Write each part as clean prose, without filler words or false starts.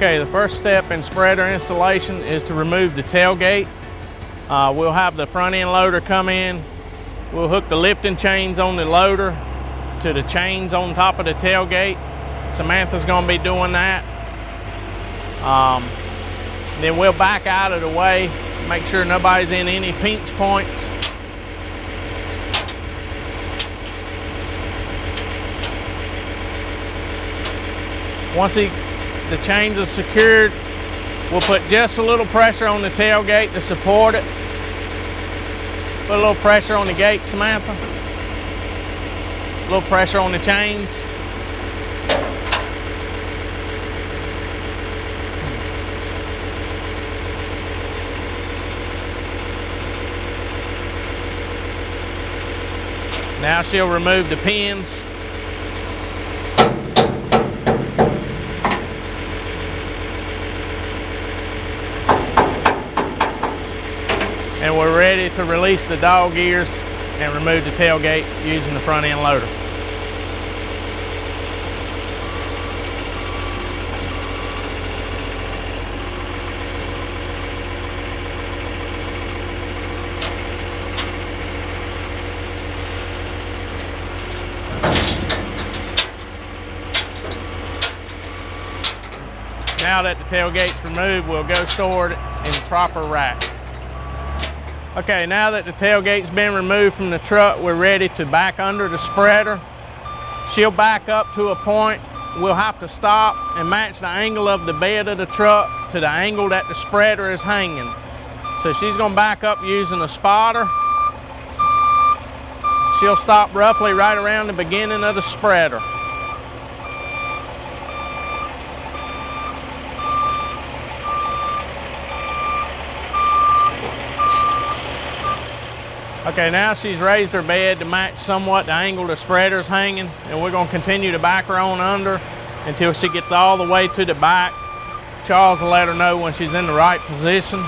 Okay, the first step in spreader installation is to remove the tailgate. We'll have the front end loader come in. We'll hook the lifting chains on the loader to the chains on top of the tailgate. Samantha's gonna be doing that. Then we'll back out of the way, make sure nobody's in any pinch points. Once the chains are secured, we'll put just a little pressure on the tailgate to support it. Put a little pressure on the gate, Samantha. A little pressure on the chains. Now she'll remove the pins. And we're ready to release the dog ears and remove the tailgate using the front end loader. Now that the tailgate's removed, we'll go store it in the proper rack. Okay, now that the tailgate's been removed from the truck, we're ready to back under the spreader. She'll back up to a point. We'll have to stop and match the angle of the bed of the truck to the angle that the spreader is hanging. So she's gonna back up using a spotter. She'll stop roughly right around the beginning of the spreader. Okay, now she's raised her bed to match somewhat the angle the spreader's hanging, and we're gonna continue to back her on under until she gets all the way to the back. Charles will let her know when she's in the right position.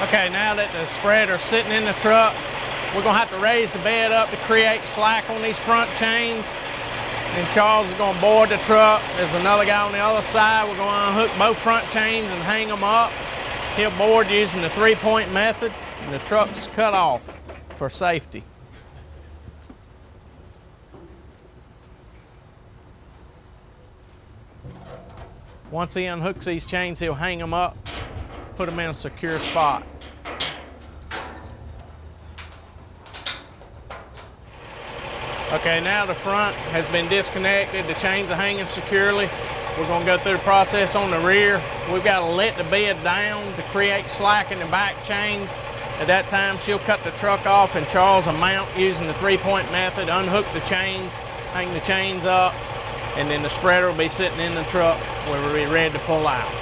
Okay, now that the spreader's sitting in the truck, we're gonna have to raise the bed up to create slack on these front chains. And Charles is gonna board the truck. There's another guy on the other side. We're gonna unhook both front chains and hang them up. He'll board using the 3-point method, and the truck's cut off for safety. Once he unhooks these chains, he'll hang them up, put them in a secure spot. Okay, now the front has been disconnected. The chains are hanging securely. We're gonna go through the process on the rear. We've got to let the bed down to create slack in the back chains. At that time, she'll cut the truck off and Charles will mount using the 3-point method, unhook the chains, hang the chains up, and then the spreader will be sitting in the truck where we'll be ready to pull out.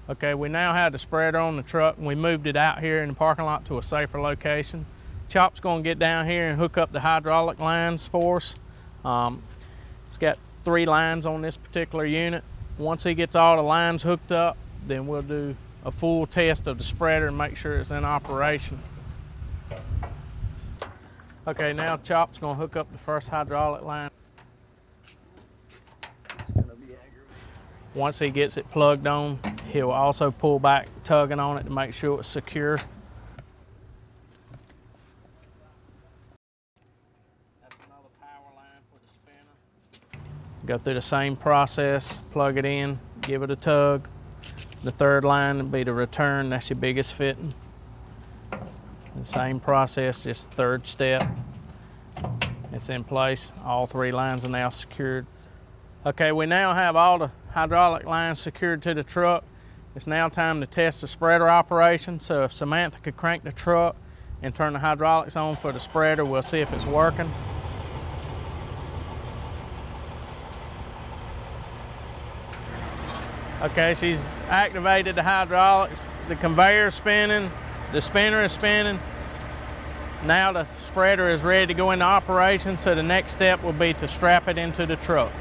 Okay, we now have the spreader on the truck and we moved it out here in the parking lot to a safer location. Chop's gonna get down here and hook up the hydraulic lines for us. It's got 3 lines on this particular unit. Once he gets all the lines hooked up, then we'll do a full test of the spreader and make sure it's in operation. Okay, now Chop's gonna hook up the first hydraulic line. Once he gets it plugged on, he'll also pull back, tugging on it to make sure it's secure. That's another power line for the spinner. Go through the same process, plug it in, give it a tug. The third line would be the return, that's your biggest fitting. The same process, just third step. It's in place. All three lines are now secured. Okay, we now have all the hydraulic lines secured to the truck. It's now time to test the spreader operation. So if Samantha could crank the truck and turn the hydraulics on for the spreader, we'll see if it's working. Okay, she's activated the hydraulics. The conveyor is spinning, the spinner is spinning. Now the spreader is ready to go into operation, so the next step will be to strap it into the truck.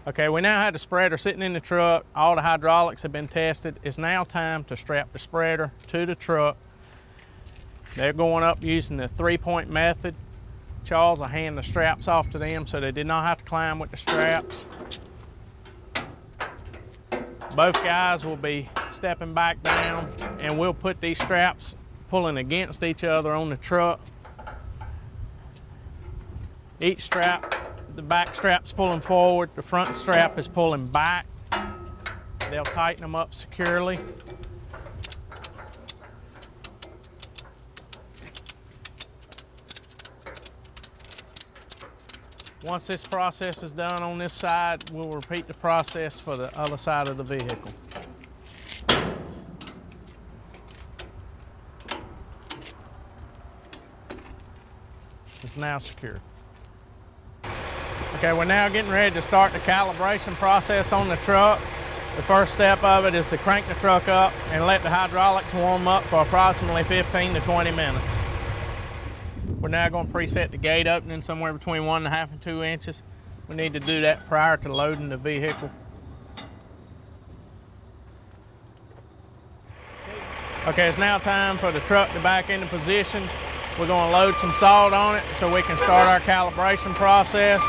Okay, we now have the spreader sitting in the truck. All the hydraulics have been tested. It's now time to strap the spreader to the truck. They're going up using the 3-point method. Charles will hand the straps off to them so they did not have to climb with the straps. Both guys will be stepping back down, and we'll put these straps pulling against each other on the truck. Each strap, the back strap's pulling forward, the front strap is pulling back. They'll tighten them up securely. Once this process is done on this side, we'll repeat the process for the other side of the vehicle. It's now secure. Okay, we're now getting ready to start the calibration process on the truck. The first step of it is to crank the truck up and let the hydraulics warm up for approximately 15 to 20 minutes. We're now going to preset the gate opening somewhere between 1.5 and 2 inches. We need to do that prior to loading the vehicle. Okay, it's now time for the truck to back into position. We're going to load some salt on it so we can start our calibration process.